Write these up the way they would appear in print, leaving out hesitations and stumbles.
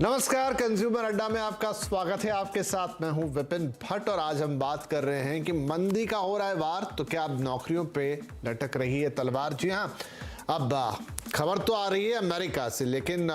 नमस्कार, कंज्यूमर अड्डा में आपका स्वागत है। आपके साथ मैं हूं विपिन भट्ट और आज हम बात कर रहे हैं कि मंदी का हो रहा है वार, तो क्या अब नौकरियों पे लटक रही है तलवार। जी हां, अब खबर तो आ रही है अमेरिका से, लेकिन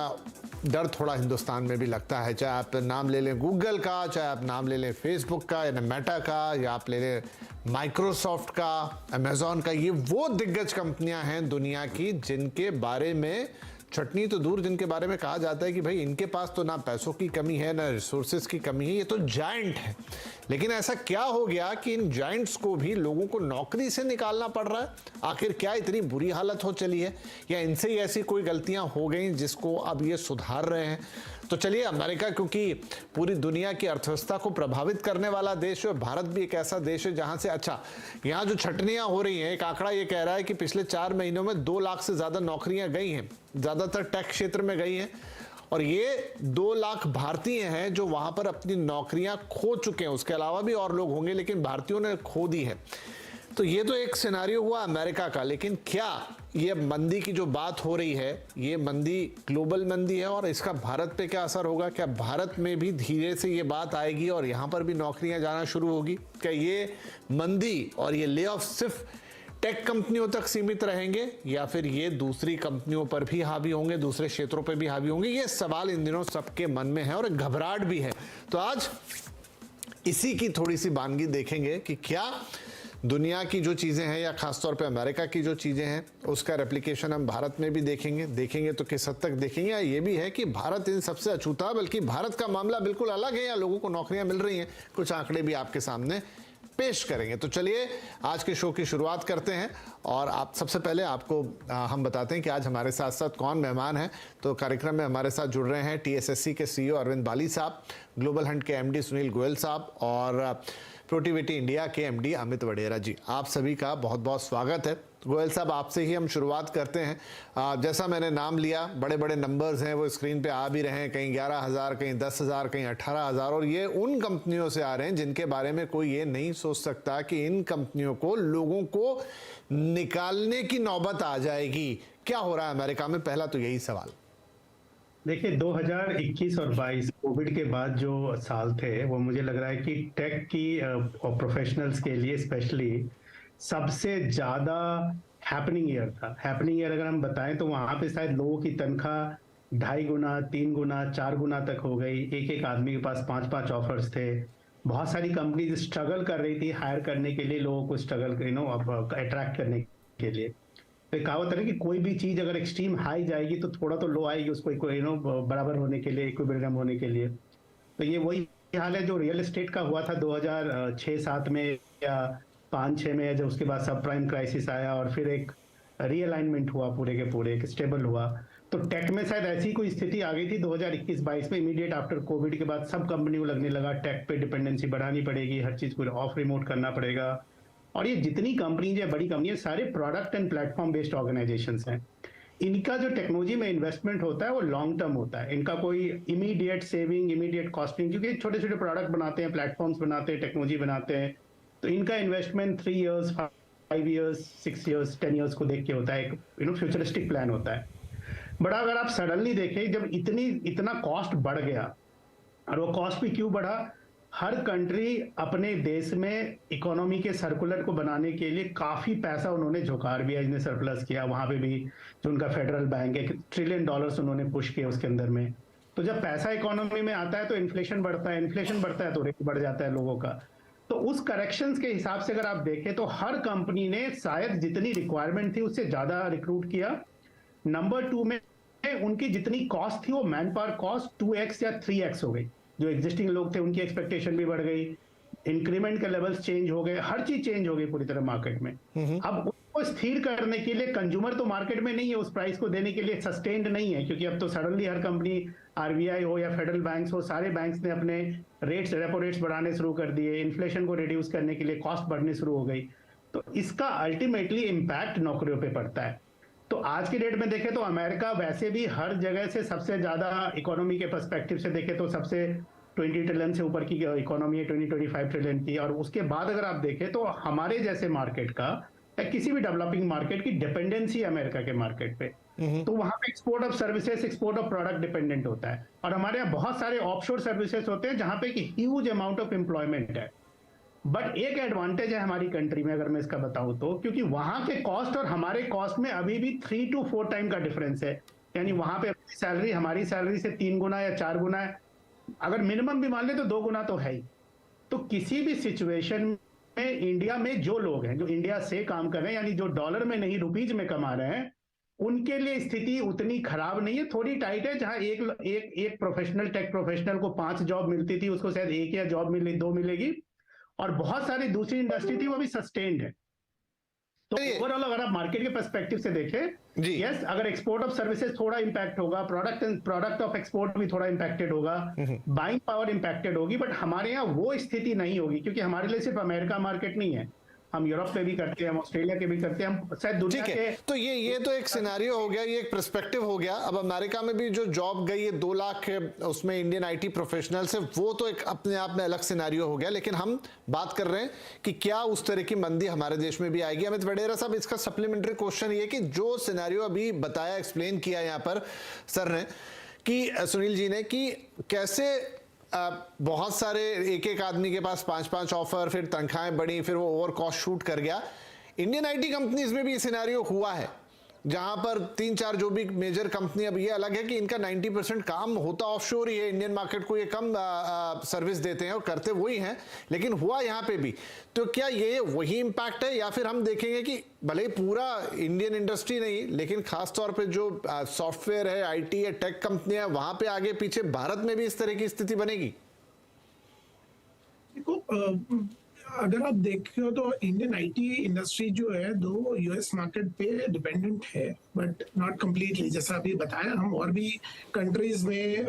डर थोड़ा हिंदुस्तान में भी लगता है। चाहे आप नाम ले लें गूगल का, चाहे आप नाम ले लें फेसबुक का या मेटा का, या आप ले लें माइक्रोसॉफ्ट का, अमेजॉन का। ये वो दिग्गज कंपनियां हैं दुनिया की जिनके बारे में चटनी तो दूर, जिनके बारे में कहा जाता है कि भाई इनके पास तो ना पैसों की कमी है ना रिसोर्सेज की कमी है, ये तो जायंट है। लेकिन ऐसा क्या हो गया कि इन जायंट्स को भी लोगों को नौकरी से निकालना पड़ रहा है? आखिर क्या इतनी बुरी हालत हो चली है, या इनसे ही ऐसी कोई गलतियां हो गई जिसको अब ये सुधार रहे हैं? तो चलिए, अमेरिका क्योंकि पूरी दुनिया की अर्थव्यवस्था को प्रभावित करने वाला देश है, भारत भी एक ऐसा देश है जहां से यहाँ जो छटनियां हो रही हैं, एक आंकड़ा ये कह रहा है कि पिछले 4 महीनों में 2 लाख से ज्यादा नौकरियां गई हैं, ज्यादातर टेक क्षेत्र में गई हैं। और ये 2 लाख भारतीय हैं जो वहां पर अपनी नौकरियां खो चुके हैं। उसके अलावा भी और लोग होंगे, लेकिन भारतीयों ने खो दी है। तो ये तो एक सिनेरियो हुआ अमेरिका का, लेकिन क्या ये मंदी की जो बात हो रही है, ये मंदी ग्लोबल मंदी है और इसका भारत पे क्या असर होगा? क्या भारत में भी धीरे से ये बात आएगी और यहाँ पर भी नौकरियां जाना शुरू होगी? क्या ये मंदी और ये ले ऑफ सिर्फ टेक कंपनियों तक सीमित रहेंगे, या फिर ये दूसरी कंपनियों पर भी हावी होंगे, दूसरे क्षेत्रों पर भी हावी होंगे? ये सवाल इन दिनों सबके मन में है और घबराहट भी है। तो आज इसी की थोड़ी सी बानगी देखेंगे कि क्या दुनिया की जो चीज़ें हैं, या खासतौर पे अमेरिका की जो चीज़ें हैं, उसका रेप्लिकेशन हम भारत में भी देखेंगे तो किस हद तक देखेंगे। ये भी है कि भारत इन सबसे अछूता, बल्कि भारत का मामला बिल्कुल अलग है, या लोगों को नौकरियां मिल रही हैं। कुछ आंकड़े भी आपके सामने पेश करेंगे। तो चलिए आज के शो की शुरुआत करते हैं, और आप सबसे पहले आपको हम बताते हैं कि आज हमारे साथ साथ कौन मेहमान हैं। तो कार्यक्रम में हमारे साथ जुड़ रहे हैं TSSC के CEO अरविंद बाली साहब, ग्लोबल हंट के MD सुनील गोयल साहब, और प्रोटिविटी इंडिया के MD अमित वडेरा जी। आप सभी का बहुत बहुत स्वागत है। गोयल साहब, आपसे ही हम शुरुआत करते हैं। जैसा मैंने नाम लिया, बड़े बड़े नंबर्स हैं, वो स्क्रीन पे आ भी रहे हैं, कहीं 11,000, कहीं 10,000, कहीं 18,000, और ये उन कंपनियों से आ रहे हैं जिनके बारे में कोई ये नहीं सोच सकता कि इन कंपनियों को, लोगों को निकालने की नौबत आ जाएगी। क्या हो रहा है अमेरिका में? पहला तो यही सवाल। देखिए, 2021 और 22 कोविड के बाद जो साल थे, वो मुझे लग रहा है कि टेक की और प्रोफेशनल्स के लिए स्पेशली सबसे ज्यादा हैपनिंग ईयर था। हैपनिंग ईयर अगर हम बताएं तो वहां पे शायद लोगों की तनख्वाह 2.5 गुना, 3 गुना, 4 गुना तक हो गई। एक एक आदमी के पास 5-5 ऑफर्स थे। बहुत सारी कंपनीज स्ट्रगल कर रही थी हायर करने के लिए, लोगों को स्ट्रगल अट्रैक्ट करने के लिए। तो कहावत है कि कोई भी चीज अगर एक्सट्रीम हाई जाएगी तो थोड़ा तो लो आएगी, उसको बराबर होने के लिए, इक्विलिब्रियम होने के लिए। तो ये वही हाल है जो रियल एस्टेट का हुआ था 2006-7 में या 5-6 में, जब उसके बाद सब प्राइम क्राइसिस आया और फिर एक रीअलाइनमेंट हुआ, पूरे के पूरे एक स्टेबल हुआ। तो टेक में शायद ऐसी कोई स्थिति आ गई थी 2021-22 में, इमीडिएट आफ्टर कोविड के बाद सब कंपनी को लगने लगा टेक पे डिपेंडेंसी बढ़ानी पड़ेगी, हर चीज को ऑफ रिमोट करना पड़ेगा। और ये जितनी कंपनीज है, बड़ी कंपनी है, सारे product and platform based organisations हैं। इनका जो टेक्नोलॉजी में इन्वेस्टमेंट होता है वो लॉन्ग टर्म होता है। इनका कोई इमीडिएट सेविंग, इमीडिएट कॉस्टिंग, क्योंकि छोटे छोटे प्रोडक्ट बनाते हैं, प्लेटफॉर्म्स बनाते हैं, टेक्नोलॉजी बनाते हैं, तो इनका investment 3 years, 5 years, 6 years, 10 years को देख के होता है। एक फ्यूचरिस्टिक प्लान होता है। बट अगर आप सडनली देखें, जब इतना कॉस्ट बढ़ गया, और वो कॉस्ट भी क्यों बढ़ा? हर कंट्री अपने देश में इकोनॉमी के सर्कुलर को बनाने के लिए काफी पैसा उन्होंने झोंका, RBI ने सरप्लस किया। वहां पे भी जो उनका फेडरल बैंक है, $1 ट्रिलियन उन्होंने पुश किया उसके अंदर में। तो जब पैसा इकोनॉमी में आता है तो इन्फ्लेशन बढ़ता है, इन्फ्लेशन बढ़ता है तो रेट बढ़ जाता है लोगों का। तो उस करेक्शंस के हिसाब से अगर आप देखें तो हर कंपनी ने शायद जितनी रिक्वायरमेंट थी उससे ज्यादा रिक्रूट किया। नंबर 2 में उनकी जितनी कॉस्ट थी वो मैन पावर कॉस्ट 2x या 3x हो गई। जो एग्जिस्टिंग लोग थे उनकी एक्सपेक्टेशन भी बढ़ गई, इंक्रीमेंट के लेवल्स चेंज हो गए, हर चीज चेंज हो गई पूरी तरह मार्केट में। अब उसको स्थिर करने के लिए कंज्यूमर तो मार्केट में नहीं है, उस प्राइस को देने के लिए सस्टेन्ड नहीं है, क्योंकि अब तो सडनली हर कंपनी, RBI हो या फेडरल बैंक्स हो, सारे बैंक्स ने अपने रेट्स, रेपो रेट्स बढ़ाने शुरू कर दिए। इन्फ्लेशन को रिड्यूस करने के लिए कॉस्ट बढ़नी शुरू हो गई। तो इसका अल्टीमेटली इम्पैक्ट नौकरियों पर पड़ता है। तो आज के डेट में देखें तो अमेरिका वैसे भी हर जगह से सबसे ज्यादा इकोनॉमी के पर्सपेक्टिव से देखें तो सबसे 20 ट्रिलियन से ऊपर की इकोनॉमी है, 20-25 ट्रिलियन की। और उसके बाद अगर आप देखें तो हमारे जैसे मार्केट का या किसी भी डेवलपिंग मार्केट की डिपेंडेंसी अमेरिका के मार्केट पे, तो वहां पे export of services, export of product dependent होता है। और हमारे यहाँ बहुत सारे ऑफशोर सर्विसेज होते हैं जहां पे एक ह्यूज अमाउंट ऑफ एम्प्लॉयमेंट है। बट एक एडवांटेज है हमारी कंट्री में, अगर मैं इसका बताऊं तो, क्योंकि वहां के कॉस्ट और हमारे कॉस्ट में अभी भी 3 to 4 टाइम का डिफरेंस है। यानी वहां पे सैलरी हमारी सैलरी से 3 गुना या 4 गुना है, अगर मिनिमम भी मान ले तो 2 गुना तो है ही। तो किसी भी सिचुएशन में इंडिया में जो लोग हैं, जो इंडिया से काम कर रहे हैं, यानी जो डॉलर में नहीं रुपीज में कमा रहे हैं, उनके लिए स्थिति उतनी खराब नहीं है, थोड़ी टाइट है। जहां एक प्रोफेशनल, टेक प्रोफेशनल को 5 जॉब मिलती थी, उसको शायद 1 या जॉब मिले, 2 मिलेगी। और बहुत सारी दूसरी इंडस्ट्री थी वो भी सस्टेन्ड है। तो ओवरऑल अगर आप मार्केट के पर्सपेक्टिव से देखें, यस, अगर एक्सपोर्ट ऑफ सर्विसेज थोड़ा इंपैक्ट होगा, प्रोडक्ट ऑफ एक्सपोर्ट भी थोड़ा इंपैक्टेड होगा, बाइंग पावर इंपैक्टेड होगी, बट हमारे यहाँ वो स्थिति नहीं होगी, क्योंकि हमारे लिए सिर्फ अमेरिका मार्केट नहीं है, हम यूरोप में भी करते हैं, हम ऑस्ट्रेलिया के भी करते हैं, हम शायद दुनिया के। तो ये तो एक सिनेरियो हो गया, ये एक पर्सपेक्टिव हो गया। अब अमेरिका में भी जो जॉब गई है 2 लाख उसमें इंडियन आईटी प्रोफेशनल से, वो तो एक अपने आप में अलग सिनेरियो हो गया। लेकिन हम बात कर रहे हैं कि क्या उस तरह की मंदी हमारे देश में भी आएगी। अमित वडेरा साहब, इसका सप्लीमेंट्री क्वेश्चन ये कि जो सिनेरियो अभी बताया, एक्सप्लेन किया यहाँ पर सर ने, कि सुनील जी ने, कि कैसे बहुत सारे एक आदमी के पास 5 ऑफर, फिर तनख्वाहें बढ़ी, फिर वो ओवर कॉस्ट शूट कर गया। इंडियन आईटी कंपनीज में भी ये सिनेरियो हुआ है, जहां पर 3-4 जो भी मेजर कंपनी, अब ये अलग है कि इनका 90% काम होता ऑफशोर ही है, इंडियन मार्केट को ये कम सर्विस देते हैं और करते वही हैं, लेकिन हुआ यहाँ पे भी। तो क्या ये वही इम्पैक्ट है, या फिर हम देखेंगे कि भले ही पूरा इंडियन इंडस्ट्री नहीं, लेकिन खासतौर पे जो सॉफ्टवेयर है, आईटी है, टेक कंपनियां, वहां पे आगे पीछे भारत में भी इस तरह की स्थिति बनेगी? देखो, अगर आप देखो तो इंडियन आईटी इंडस्ट्री जो है, दो यूएस मार्केट पे डिपेंडेंट है, बट नॉट कंप्लीटली। जैसा अभी बताया, हम और भी कंट्रीज में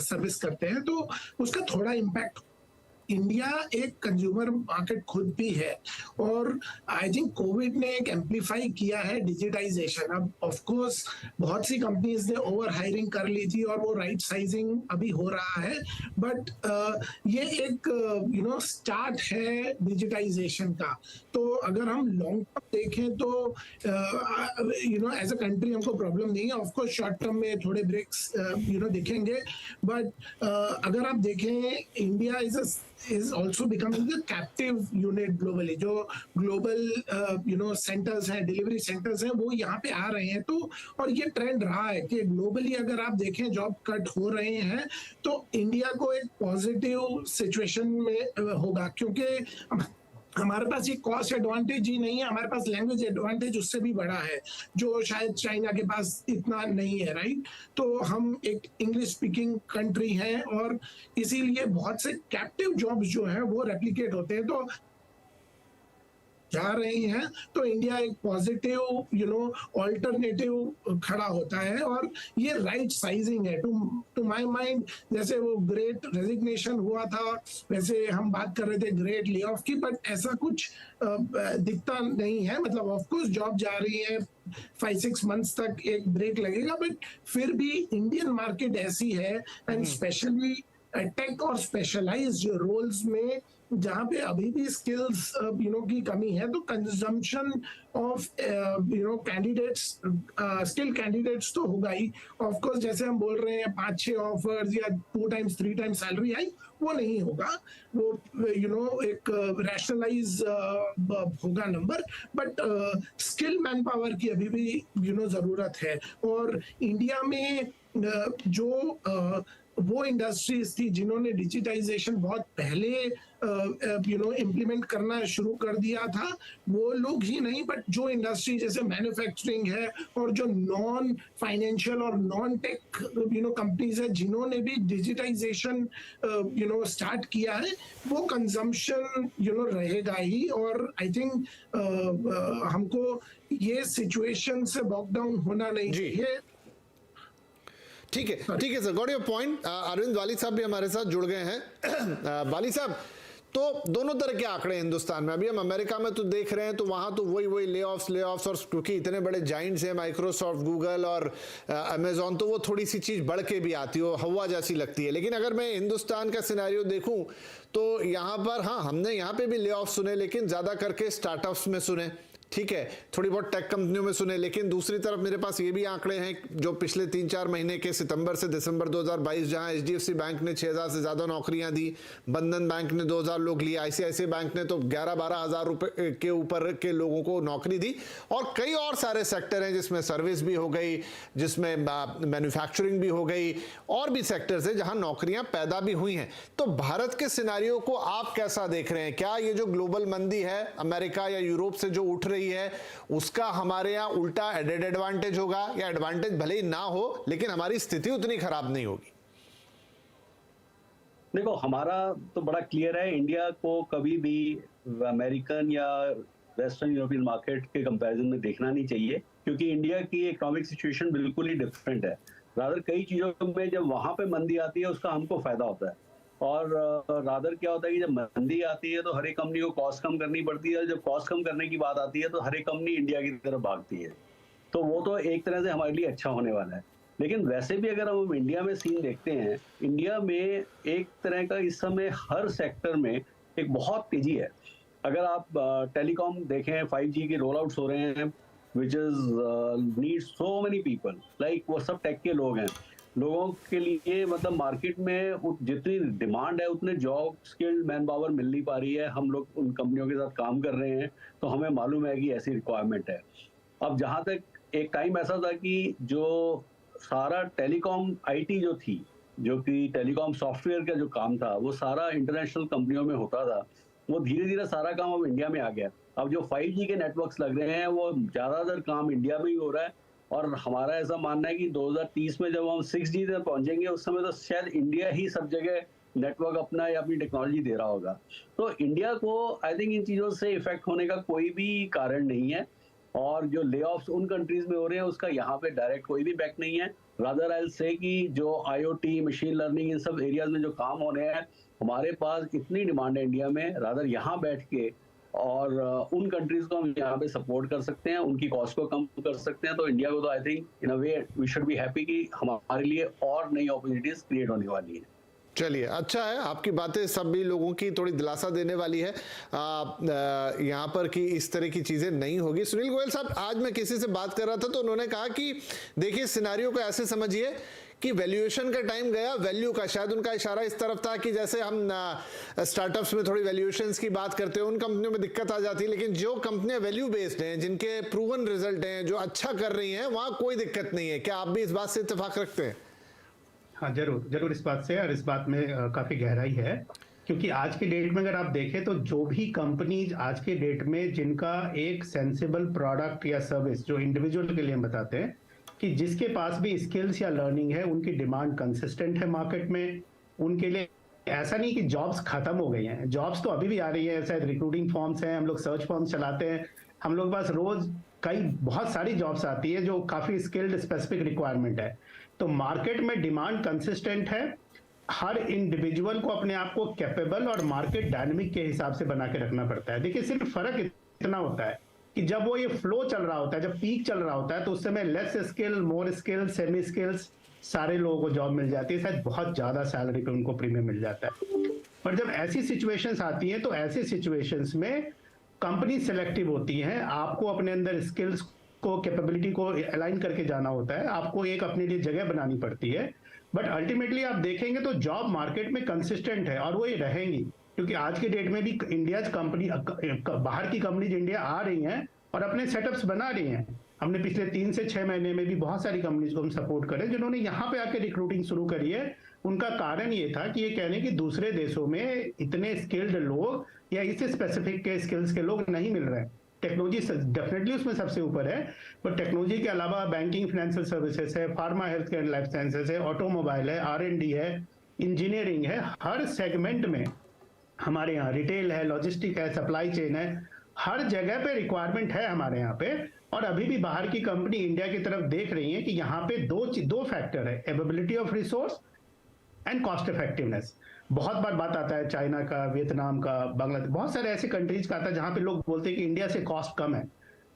सर्विस करते हैं, तो उसका थोड़ा इम्पैक्ट। इंडिया एक कंज्यूमर मार्केट खुद भी है, और आई थिंक कोविड ने एक एम्पलीफाई किया है डिजिटाइजेशन। अब ऑफ कोर्स बहुत सी कंपनीज ने ओवर हायरिंग कर ली थी, और वो राइट साइजिंग अभी हो रहा है, बट ये एक स्टार्ट है डिजिटाइजेशन का। तो अगर हम लॉन्ग टर्म देखें तो एज अ कंट्री हमको प्रॉब्लम नहीं है। ऑफ कोर्स शॉर्ट टर्म में थोड़े ब्रेक्स दिखेंगे, बट अगर आप देखें, India is also becoming the captive unit globally। जो ग्लोबल सेंटर्स हैं, डिलीवरी सेंटर्स हैं, वो यहाँ पे आ रहे हैं। तो और ये ट्रेंड रहा है कि ग्लोबली अगर आप देखें जॉब कट हो रहे हैं, तो इंडिया को एक पॉजिटिव सिचुएशन में होगा, क्योंकि हमारे पास ये कॉस्ट एडवांटेज ही नहीं है, हमारे पास लैंग्वेज एडवांटेज उससे भी बड़ा है, जो शायद चाइना के पास इतना नहीं है, राइट। तो हम एक इंग्लिश स्पीकिंग कंट्री हैं, और इसीलिए बहुत से कैप्टिव जॉब्स जो हैं वो रेप्लिकेट होते हैं, तो जा रही हैं। तो इंडिया एक पॉजिटिव ऑल्टरनेटिव खड़ा होता है, और ये राइट साइजिंग है टू माय माइंड। जैसे वो ग्रेट रेजिग्नेशन हुआ था, वैसे हम बात कर रहे थे ग्रेट ले ऑफ की, बट ऐसा कुछ दिखता नहीं है। मतलब ऑफ कोर्स जॉब जा रही है, 5-6 मंथ्स तक एक ब्रेक लगेगा, बट फिर भी इंडियन मार्केट ऐसी है, एंड स्पेशली टेक और स्पेशलाइज्ड रोल्स में, जहां पे अभी भी स्किल्स की कमी है, तो consumption of candidates, skill candidates तो होगा ही। ऑफ कोर्स जैसे हम बोल रहे हैं 5-6 ऑफर्स या 2 टाइम्स 3 टाइम्स सैलरी आई, वो नहीं होगा। वो एक रैशनलाइज होगा number, but skill man power की अभी भी जरूरत है। और इंडिया में जो वो इंडस्ट्रीज थी जिन्होंने डिजिटाइजेशन बहुत पहले इम्प्लीमेंट करना शुरू कर दिया था, वो लोग ही नहीं, बट जो इंडस्ट्री जैसे मैन्युफैक्चरिंग है, और जो नॉन फाइनेंशियल और नॉन टेक कंपनीज है, जिन्होंने भी डिजिटाइजेशन स्टार्ट किया है, वो कंजम्पशन रहेगा ही। और आई थिंक हमको ये सिचुएशन से बॉक डाउन होना नहीं चाहिए। ठीक है sir, got your point. Arvind वाली साहब भी हमारे साथ जुड़ गए हैं। वाली साहब, तो दोनों तरह के आंकड़े हिंदुस्तान में, अभी हम अमेरिका में तो देख रहे हैं, तो वहां तो वही ले ऑफ्स, और क्योंकि इतने बड़े जाइंट्स हैं, माइक्रोसॉफ्ट, गूगल और अमेजॉन, तो वो थोड़ी सी चीज बढ़ के भी आती है, हवा जैसी लगती है। लेकिन अगर मैं हिंदुस्तान का सिनेरियो देखूं, तो यहाँ पर, हाँ, हमने यहाँ पे भी ले ऑफ सुने, लेकिन ज्यादा करके स्टार्टअप्स में सुने, ठीक है, थोड़ी बहुत टेक कंपनियों में सुने, लेकिन दूसरी तरफ मेरे पास ये भी आंकड़े हैं जो पिछले 3-4 महीने के सितंबर से दिसंबर 2022, जहां एचडीएफसी बैंक ने 6000 से ज्यादा नौकरियां दी, बंधन बैंक ने 2000 लोग लिए, आईसीआईसीआई बैंक ने तो 11-12 हजार रुपए के ऊपर के लोगों को नौकरी दी, और कई और सारे सेक्टर हैं जिसमें सर्विस भी हो गई, जिसमें मैन्युफैक्चरिंग भी हो गई, और भी सेक्टर्स है जहां नौकरियां पैदा भी हुई हैं। तो भारत के सिनेरियो को आप कैसा देख रहे हैं? क्या ये जो ग्लोबल मंदी है अमेरिका या यूरोप से जो उठ रही है, उसका हमारे यहां उल्टा एडेड एडवांटेज होगा, या एडवांटेज भले ही ना हो लेकिन हमारी स्थिति उतनी खराब नहीं होगी? देखो, हमारा तो बड़ा क्लियर है, इंडिया को कभी भी अमेरिकन या वेस्टर्न यूरोपियन मार्केट के कंपैरिजन में देखना नहीं चाहिए, क्योंकि इंडिया की इकोनॉमिक सिचुएशन बिल्कुल ही डिफरेंट है। रादर कई चीजों में जब वहां पे मंदी आती है उसका हमको फायदा होता है, और रादर क्या होता है कि जब मंदी आती है तो हर एक कंपनी को कॉस्ट कम करनी पड़ती है, और जब कॉस्ट कम करने की बात आती है तो हर एक कंपनी इंडिया की तरफ भागती है। तो वो तो एक तरह से हमारे लिए अच्छा होने वाला है। लेकिन वैसे भी अगर हम इंडिया में सीन देखते हैं, इंडिया में एक तरह का इस समय हर सेक्टर में एक बहुत तेजी है। अगर आप टेलीकॉम देखें, 5G के रोल आउट्स हो रहे हैं, which is need so many people, like वो सब टेक के लोग हैं। लोगों के लिए मतलब मार्केट में जितनी डिमांड है उतने जॉब स्किल्ड मैन पावर मिल नहीं पा रही है। हम लोग उन कंपनियों के साथ काम कर रहे हैं तो हमें मालूम है कि ऐसी रिक्वायरमेंट है। अब जहां तक एक टाइम ऐसा था कि जो सारा टेलीकॉम आईटी जो थी, जो कि टेलीकॉम सॉफ्टवेयर का जो काम था, वो सारा इंटरनेशनल कंपनियों में होता था। वो धीरे धीरे सारा काम अब इंडिया में आ गया। अब जो 5G के नेटवर्क्स लग रहे हैं वो ज्यादातर काम इंडिया में ही हो रहा है, और हमारा ऐसा मानना है कि 2030 में जब हम 6G तक पहुंचेंगे उस समय तो शायद इंडिया ही सब जगह नेटवर्क अपना या अपनी टेक्नोलॉजी दे रहा होगा। तो इंडिया को आई थिंक इन चीज़ों से इफेक्ट होने का कोई भी कारण नहीं है, और जो ले ऑफ्स उन कंट्रीज में हो रहे हैं उसका यहाँ पे डायरेक्ट कोई भी इफेक्ट नहीं है। रादर आई विल से कि जो IoT, मशीन लर्निंग, इन सब एरियाज में जो काम हो रहे हैं, हमारे पास इतनी डिमांड है इंडिया में, रादर यहाँ बैठ के और उन कंट्रीज को हम यहाँ पे सपोर्ट कर सकते हैं, उनकी कॉस्ट को कम कर सकते हैं। तो इंडिया को तो I think in a way we should be happy कि हमारे लिए और नई अपॉर्चुनिटीज क्रिएट होने वाली है। चलिए, अच्छा है, आपकी बातें सभी लोगों की थोड़ी दिलासा देने वाली है यहाँ पर कि इस तरह की चीजें नहीं होगी। सुनील गोयल साहब, आज मैं किसी से बात कर रहा था तो उन्होंने कहा कि देखिए सिनेरियो को ऐसे समझिए कि वैल्यूएशन का टाइम गया, वैल्यू का। शायद उनका इशारा इस तरफ था कि जैसे हम स्टार्टअप्स में थोड़ी वैल्यूएशंस की बात करते हैं, उन कंपनियों में दिक्कत आ जाती है, लेकिन जो कंपनियां वैल्यू बेस्ड हैं, जिनके प्रूवन रिजल्ट हैं, जो अच्छा कर रही हैं, वहां कोई दिक्कत नहीं है। क्या आप भी इस बात से इत्तेफाक रखते हैं? हाँ, जरूर इस बात से, और इस बात में काफी गहराई है, क्योंकि आज के डेट में अगर आप देखें तो जो भी कंपनीज आज के डेट में जिनका एक सेंसिबल प्रोडक्ट या सर्विस जो इंडिविजुअल के लिए हम बताते हैं कि जिसके पास भी स्किल्स या लर्निंग है, उनकी डिमांड कंसिस्टेंट है मार्केट में, उनके लिए ऐसा नहीं कि जॉब्स खत्म हो गई हैं, जॉब्स तो अभी भी आ रही है। शायद रिक्रूटिंग फॉर्म्स हैं, हम लोग सर्च फॉर्म्स चलाते हैं, हम लोग पास रोज बहुत सारी जॉब्स आती है जो काफी स्किल्ड स्पेसिफिक रिक्वायरमेंट है। तो मार्केट में डिमांड कंसिस्टेंट है। हर इंडिविजुअल को अपने आप को कैपेबल और मार्केट डायनेमिक के हिसाब से बना के रखना पड़ता है। देखिए, सिर्फ फर्क इतना होता है कि जब वो ये फ्लो चल रहा होता है, जब पीक चल रहा होता है, तो उस समय लेस स्किल, मोर स्किल, सेमी स्किल्स सारे लोगों को जॉब मिल जाती है, शायद बहुत ज्यादा सैलरी पे उनको प्रीमियम मिल जाता है। पर जब ऐसी सिचुएशंस आती हैं तो ऐसी सिचुएशंस में कंपनी सेलेक्टिव होती हैं। आपको अपने अंदर स्किल्स को, कैपेबिलिटी को अलाइन करके जाना होता है, आपको एक अपने लिए जगह बनानी पड़ती है। बट अल्टीमेटली आप देखेंगे तो जॉब मार्केट में कंसिस्टेंट है और वो ये रहेंगी, क्योंकि आज के डेट में भी इंडिया कंपनी, बाहर की कंपनीज इंडिया आ रही हैं और अपने सेटअप्स बना रही हैं। हमने पिछले 3 से 6 महीने में भी बहुत सारी कंपनीज को हम सपोर्ट करें जिन्होंने यहाँ पे आके रिक्रूटिंग शुरू करी है। उनका कारण ये था कि ये कहने कि दूसरे देशों में इतने स्किल्ड लोग या इस स्पेसिफिक के स्किल्स के लोग नहीं मिल रहे हैं। टेक्नोलॉजी डेफिनेटली उसमें सबसे ऊपर है, पर टेक्नोलॉजी के अलावा बैंकिंग, फाइनेंशियल सर्विसेज है, pharma, health care, life sciences है, ऑटोमोबाइल है, R&D है, इंजीनियरिंग है, हर सेगमेंट में हमारे यहाँ रिटेल है, लॉजिस्टिक है, सप्लाई चेन है, हर जगह पे रिक्वायरमेंट है हमारे यहाँ पे। और अभी भी बाहर की कंपनी इंडिया की तरफ देख रही है कि यहाँ पे दो फैक्टर है, availability of resource and cost effectiveness. बहुत बार बात आता है चाइना का, वियतनाम का, बांग्लादेश, बहुत सारे ऐसे कंट्रीज का आता है जहां पे लोग बोलते हैं कि इंडिया से कॉस्ट कम है।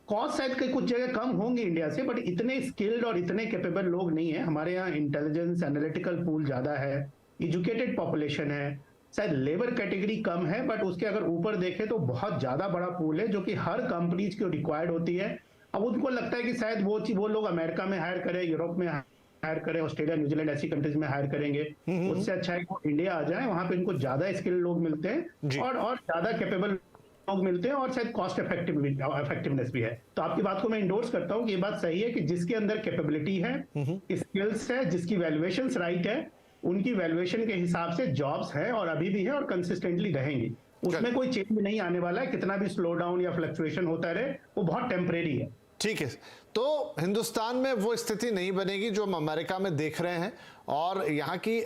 कॉस्ट शायद कई कुछ जगह कम होंगी इंडिया से, बट इतने स्किल्ड और इतने कैपेबल लोग नहीं है। हमारे यहाँ इंटेलिजेंस, एनालिटिकल पूल ज्यादा है, एजुकेटेड पॉपुलेशन है, शायद लेबर कैटेगरी कम है, बट उसके अगर ऊपर देखें तो बहुत ज्यादा बड़ा पूल है जो कि हर कंपनीज की रिक्वायर्ड होती है। अब उनको लगता है कि शायद वो लोग अमेरिका में हायर करें, यूरोप में हायर करें, ऑस्ट्रेलिया, न्यूजीलैंड ऐसी कंट्रीज में हायर करेंगे, उससे अच्छा है कि वो इंडिया आ जाए, वहां पे इनको ज्यादा स्किल लोग मिलते हैं और ज्यादा कैपेबल लोग मिलते हैं, और शायद कॉस्ट इफेक्टिवनेस भी है। तो आपकी बात को मैं इंडोर्स करता हूँ कि ये बात सही है कि जिसके अंदर कैपेबिलिटी है, स्किल्स है, जिसकी वैल्यूएशंस राइट है, उनकी वैल्यूएशन के हिसाब से जॉब्स है और अभी भी है और कंसिस्टेंटली रहेंगी। उसमें कोई चेंज नहीं आने वाला है, कितना भी स्लो डाउन या फ्लक्चुएशन होता रहे, वो बहुत टेम्परेरी है। ठीक है, तो हिंदुस्तान में वो स्थिति नहीं बनेगी जो हम अमेरिका में देख रहे हैं, और यहाँ की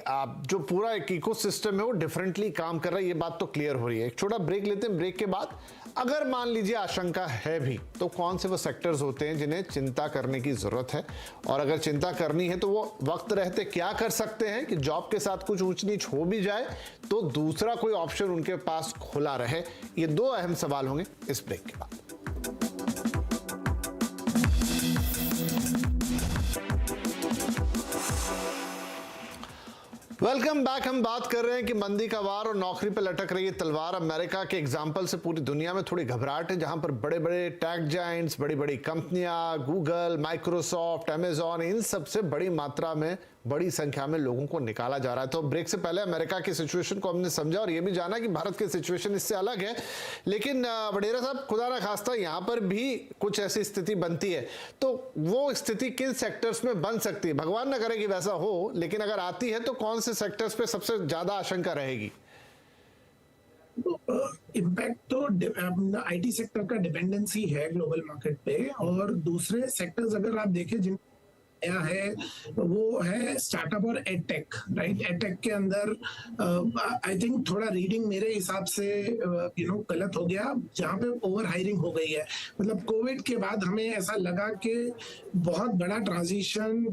जो पूरा एक इकोसिस्टम है वो डिफरेंटली काम कर रहा है, ये बात तो क्लियर हो रही है। एक छोटा ब्रेक लेते हैं, ब्रेक के बाद अगर मान लीजिए आशंका है भी, तो कौन से वो सेक्टर्स होते हैं जिन्हें चिंता करने की जरूरत है, और अगर चिंता करनी है तो वो वक्त रहते क्या कर सकते हैं कि जॉब के साथ कुछ ऊंच नीच हो भी जाए तो दूसरा कोई ऑप्शन उनके पास खुला रहे। ये दो अहम सवाल होंगे इस ब्रेक के बाद। Welcome back. हम बात कर रहे हैं कि मंदी का वार और नौकरी पर लटक रही है तलवार। अमेरिका के एग्जाम्पल से पूरी दुनिया में थोड़ी घबराहट है, जहां पर बड़े बड़े टेक जायंट्स, बड़ी बड़ी कंपनियां, गूगल, माइक्रोसॉफ्ट, अमेजॉन, इन सबसे बड़ी मात्रा में, बड़ी संख्या में लोगों को निकाला जा रहा है। तो ब्रेक से पहले अमेरिका की सिचुएशन को हमने समझा और ये भी जाना कि भारत की सिचुएशन इससे अलग है, लेकिन वडेरा साहब, खुदा ना खास्ता यहाँ पर भी कुछ ऐसी स्थिति बनती है, तो वो स्थिति किन सेक्टर्स में बन सकती है? भगवान ना करे कि वैसा हो, लेकिन अगर आती है तो कौन से सेक्टर्स पे सबसे ज्यादा आशंका रहेगी? इम्पैक्ट तो आईटी सेक्टर का डिपेंडेंसी है ग्लोबल मार्केट पे, और दूसरे सेक्टर्स अगर आप देखें जिन है वो है स्टार्टअप और एडटेक, राइट। एडटेक के अंदर आई थिंक थोड़ा रीडिंग मेरे हिसाब से गलत हो गया, जहां पे ओवर हायरिंग हो गई है। मतलब कोविड के बाद हमें ऐसा लगा कि बहुत बड़ा ट्रांजिशन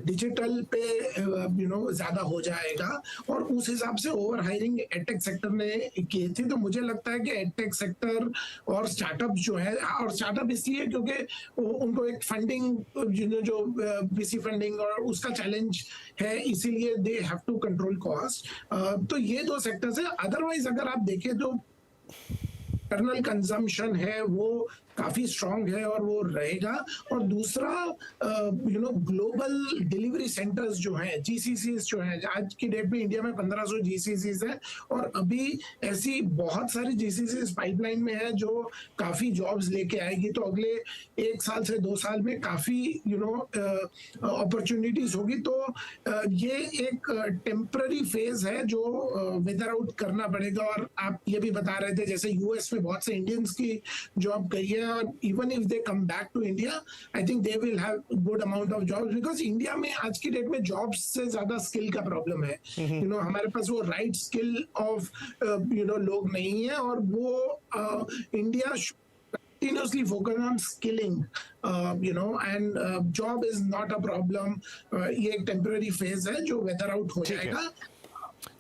डिजिटल पे ज्यादा हो जाएगा, और उस हिसाब से ओवर हायरिंग एडटेक सेक्टर ने की थी। तो मुझे लगता है कि एडटेक सेक्टर और स्टार्टअप जो है, और स्टार्टअप इसलिए क्योंकि उनको एक फंडिंग जो वीसी फंडिंग और उसका चैलेंज है, इसीलिए they have to control cost. तो ये दो सेक्टर्स है। अदरवाइज अगर आप देखें तो इंटरनल कंजम्पशन है वो काफी स्ट्रांग है और वो रहेगा। और दूसरा ग्लोबल डिलीवरी सेंटर्स जो हैं, जीसीसीज जो हैं, आज की डेट में इंडिया में 1500 जीसीसीज है, और अभी ऐसी बहुत सारी जीसीसीज पाइपलाइन में है जो काफी जॉब्स लेके आएगी। तो अगले 1 साल से 2 साल में काफी अपॉर्चुनिटीज होगी। तो ये एक टेम्पररी फेज है जो वेदर आउट करना पड़ेगा। और आप ये भी बता रहे थे जैसे यूएस में बहुत से इंडियंस की जॉब गई है, even if they come back to India, I think they will have good amount of jobs, because India में आज की डेट में jobs से ज्यादा स्किल का प्रॉब्लम है। हमारे पास वो राइट स्किल ऑफ लोग नहीं है, और वो India continuously focus on skilling, and job is not a problem. ये एक temporary phase है जो weather out हो जाएगा।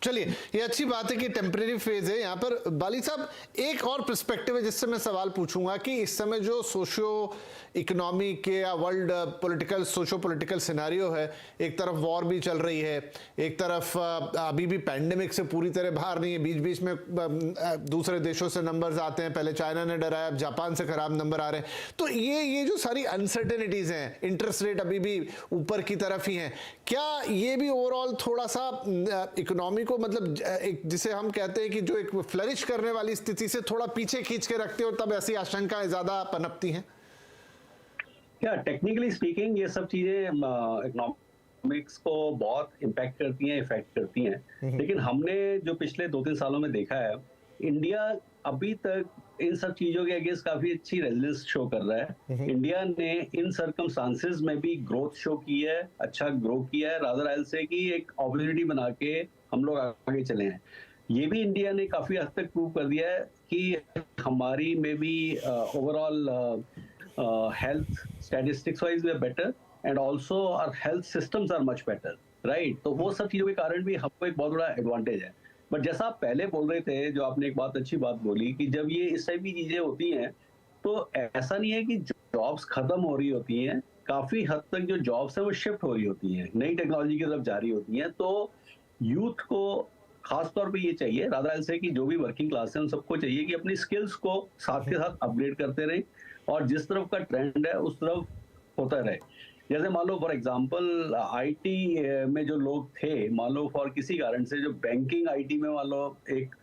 चलिए, ये अच्छी बात है कि टेम्परेरी फेज है। यहाँ पर बाली साहब एक और पर्सपेक्टिव है जिससे मैं सवाल पूछूंगा कि इस समय जो सोशियो इकोनॉमिक या world political, socio political scenario है, एक तरफ वॉर भी चल रही है, एक तरफ अभी भी पैंडेमिक से पूरी तरह बाहर नहीं है, बीच बीच में दूसरे देशों से नंबर्स आते हैं, पहले चाइना ने डराया, अब जापान से खराब नंबर आ रहे हैं। तो ये जो सारी अनसर्टेनिटीज हैं, इंटरेस्ट रेट अभी भी ऊपर की तरफ ही हैं, क्या ये भी ओवरऑल थोड़ा सा इकोनॉमी को, मतलब एक जिसे हम कहते हैं कि जो एक फ्लरिश करने वाली स्थिति से थोड़ा पीछे खींच के रखते हो, तब ऐसी आशंकाएं ज्यादा पनपती हैं? क्या टेक्निकली स्पीकिंग ये सब चीजें इकोनॉमिक्स को बहुत इम्पैक्ट करती हैं, इफेक्ट करती हैं, लेकिन हमने जो पिछले 2-3 सालों में देखा है, इंडिया अभी तक इन सब चीजों के अगेंस्ट काफी अच्छी रेजिलेंस शो कर रहा है। इंडिया ने इन सर्कमस्टांसेस में भी ग्रोथ शो की है, अच्छा ग्रो किया है, रादर आई से कि एक अपॉर्चुनिटी बना के हम लोग आगे चले हैं। ये भी इंडिया ने काफी हद तक प्रूव कर दिया है कि हमारी में भी overall health statistics wise we are better, and also our health systems are much better, right. तो वो सब चीजों के कारण भी हमको एक बहुत बड़ा एडवांटेज है। बट जैसा आप पहले बोल रहे थे, जो आपने एक बात अच्छी बात बोली कि जब ये इस टाइप की चीजें होती हैं तो ऐसा नहीं है कि जॉब्स खत्म हो रही होती हैं, काफी हद तक जो जॉब्स है वो शिफ्ट हो रही होती हैं, नई टेक्नोलॉजी की तरफ जा रही होती हैं। तो यूथ को खास तौर पे ये चाहिए राधा से कि जो भी वर्किंग क्लास है उन सबको चाहिए कि अपनी स्किल्स को साथ के साथ अपग्रेड करते रहें और जिस तरफ का ट्रेंड है उस तरफ होता रहे। जैसे मान लो फॉर एग्जांपल आईटी में जो लोग थे, मान लो फॉर किसी कारण से जो बैंकिंग आईटी में मान लो एक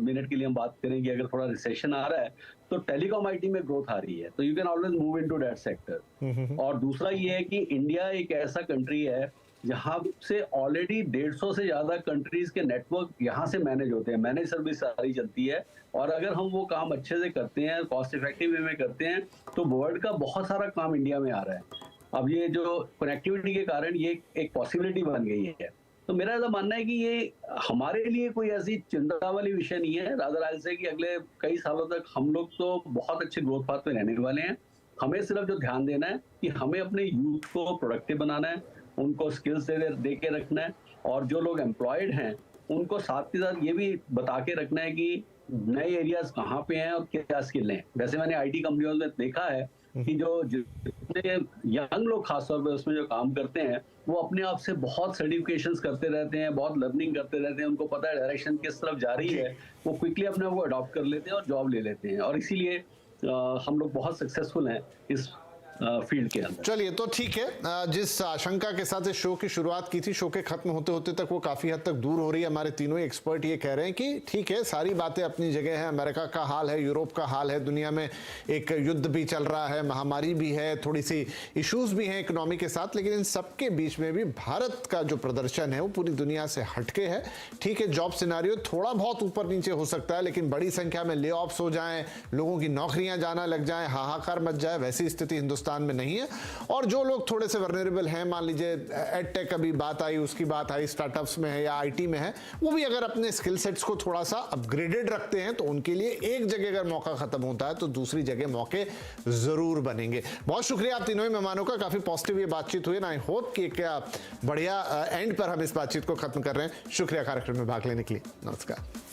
मिनट के लिए हम बात करें कि अगर थोड़ा रिसेशन आ रहा है तो टेलीकॉम आईटी में ग्रोथ आ रही है, तो you can always move into that sector. और दूसरा ये है कि इंडिया एक ऐसा कंट्री है जहां से ऑलरेडी 150 से ज्यादा कंट्रीज के नेटवर्क यहाँ से मैनेज होते हैं, मैनेज सर्विस सारी चलती है, और अगर हम वो काम अच्छे से करते हैं, कॉस्ट इफेक्टिव वे में करते हैं, तो वर्ल्ड का बहुत सारा काम इंडिया में आ रहा है। अब ये जो कनेक्टिविटी के कारण ये एक पॉसिबिलिटी बन गई है। तो मेरा ऐसा मानना है कि ये हमारे लिए कोई ऐसी चिंता वाली विषय नहीं है राधा से कि अगले कई सालों तक हम लोग तो बहुत अच्छे ग्रोथ पाथ पे रहने वाले हैं। हमें सिर्फ जो ध्यान देना है कि हमें अपने यूथ को प्रोडक्टिव बनाना है, उनको स्किल्स दे के रखना है, और जो लोग एम्प्लॉयड हैं उनको साथ के साथ ये भी बता के रखना है कि नए एरियाज कहाँ पे हैं और क्या स्किल हैं। वैसे मैंने आईटी कंपनियों में देखा है कि जो जितने यंग लोग खासतौर पे उसमें जो काम करते हैं वो अपने आप से बहुत सर्टिफिकेशंस करते रहते हैं, बहुत लर्निंग करते रहते हैं, उनको पता है डायरेक्शन किस तरफ जा रही है, वो क्विकली अपने आप को अडॉप्ट कर लेते हैं और जॉब ले लेते हैं, और इसीलिए हम लोग बहुत सक्सेसफुल हैं इस फील्ड के अंदर। चलिए, तो ठीक है, जिस आशंका के साथ इस शो की शुरुआत की थी, शो के खत्म होते होते तक वो काफी हद तक दूर हो रही है। हमारे तीनों एक्सपर्ट ये कह रहे हैं कि ठीक है, सारी बातें अपनी जगह है, अमेरिका का हाल है, यूरोप का हाल है, दुनिया में एक युद्ध भी चल रहा है, महामारी भी है, थोड़ी सी इश्यूज भी हैं इकोनॉमी के साथ, लेकिन इन सबके बीच में भी भारत का जो प्रदर्शन है वो पूरी दुनिया से हटके है। ठीक है, जॉब सिनारियो थोड़ा बहुत ऊपर नीचे हो सकता है, लेकिन बड़ी संख्या में ले ऑफ्स हो जाएं, लोगों की नौकरियां जाना लग जाए, हाहाकार मच जाए, वैसी स्थिति हिंदुस्तान में नहीं है। और जो लोग थोड़े से वर्नरेबल हैं, मान लीजिए एडटेक अभी बात आई, उसकी बात आई, स्टार्टअप्स में है या आईटी में है, वो भी अगर अपने स्किल सेट्स को थोड़ा सा अपग्रेडेड रखते हैं तो उनके लिए एक जगह अगर मौका खत्म होता है तो दूसरी जगह मौके जरूर बनेंगे। बहुत शुक्रिया आप तीनों ही मेहमानों का, काफी पॉजिटिव ये बातचीत हुई, आई होप कि क्या बढ़िया एंड पर हम इस बातचीत को खत्म कर रहे हैं। शुक्रिया कार्यक्रम में भाग लेने के लिए, नमस्कार।